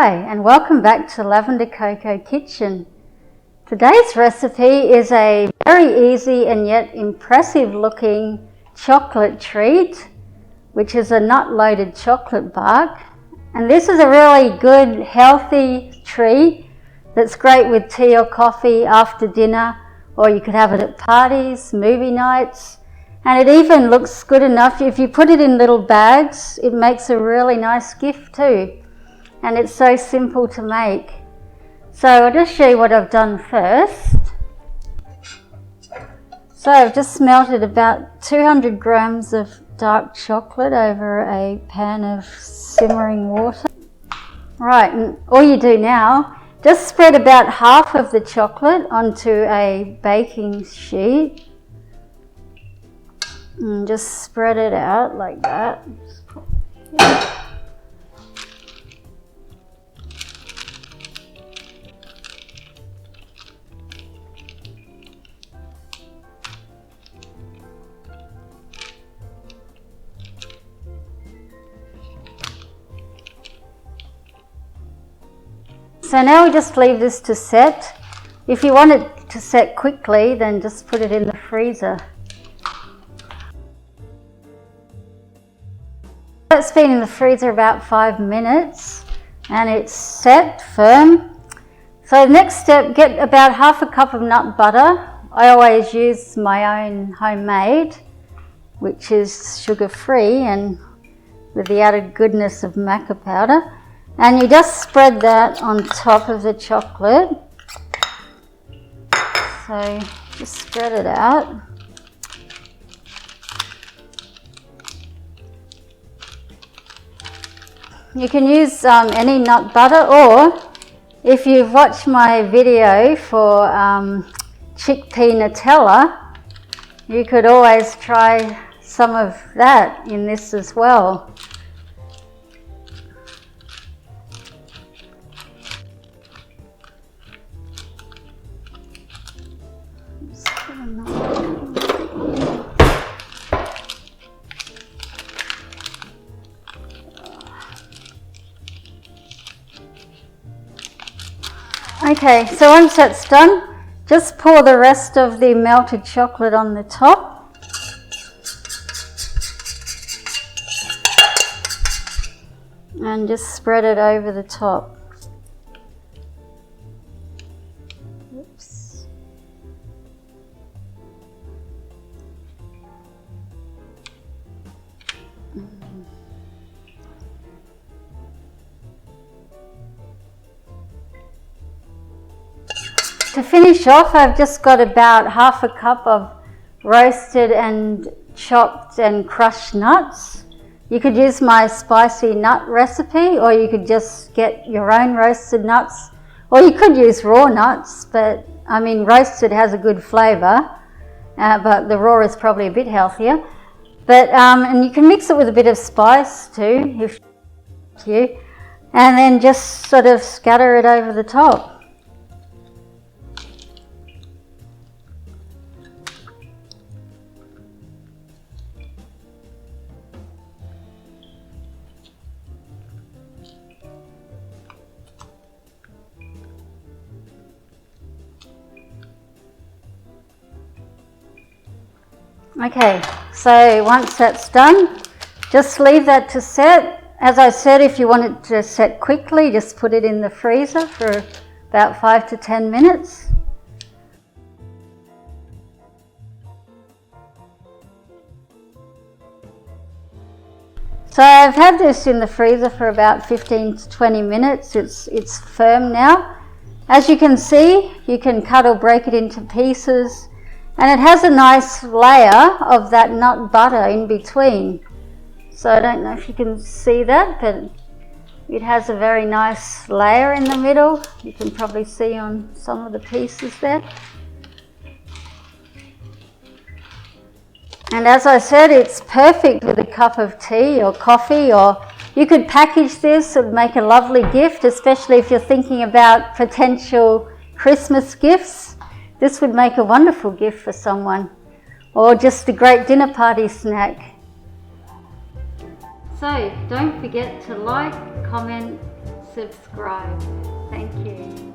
Hi and welcome back to Lavender Coco Kitchen. Today's recipe is a very easy and yet impressive looking chocolate treat, which is a nut loaded chocolate bark. And this is a really good healthy treat that's great with tea or coffee after dinner, or you could have it at parties, movie nights. And it even looks good enough, if you put it in little bags, it makes a really nice gift too. And it's so simple to make. So I'll just show you what I've done first. So I've just melted about 200 grams of dark chocolate over a pan of simmering water. Right, and all you do now, just spread about half of the chocolate onto a baking sheet. And just spread it out like that. So now we just leave this to set. If you want it to set quickly, then just put it in the freezer. It's been in the freezer about 5 minutes and it's set firm. So next step, get about half a cup of nut butter. I always use my own homemade, which is sugar-free and with the added goodness of maca powder. And you just spread that on top of the chocolate. So just spread it out. You can use any nut butter, or if you've watched my video for chickpea Nutella, you could always try some of that in this as well. Okay, so once that's done, just pour the rest of the melted chocolate on the top. And just spread it over the top. Oops. To finish off, I've just got about half a cup of roasted and chopped and crushed nuts. You could use my spicy nut recipe, or you could just get your own roasted nuts, or you could use raw nuts, but I mean roasted has a good flavour, but the raw is probably a bit healthier. But and you can mix it with a bit of spice too, if you, and then just sort of scatter it over the top. Okay, so once that's done, just leave that to set. As I said, if you want it to set quickly, just put it in the freezer for about 5 to 10 minutes. So I've had this in the freezer for about 15 to 20 minutes. It's firm now. As you can see, you can cut or break it into pieces. And it has a nice layer of that nut butter in between. So I don't know if you can see that, but it has a very nice layer in the middle. You can probably see on some of the pieces there. And as I said, it's perfect with a cup of tea or coffee, or you could package this and make a lovely gift, especially if you're thinking about potential Christmas gifts. This would make a wonderful gift for someone, or just a great dinner party snack. So don't forget to like, comment, subscribe. Thank you.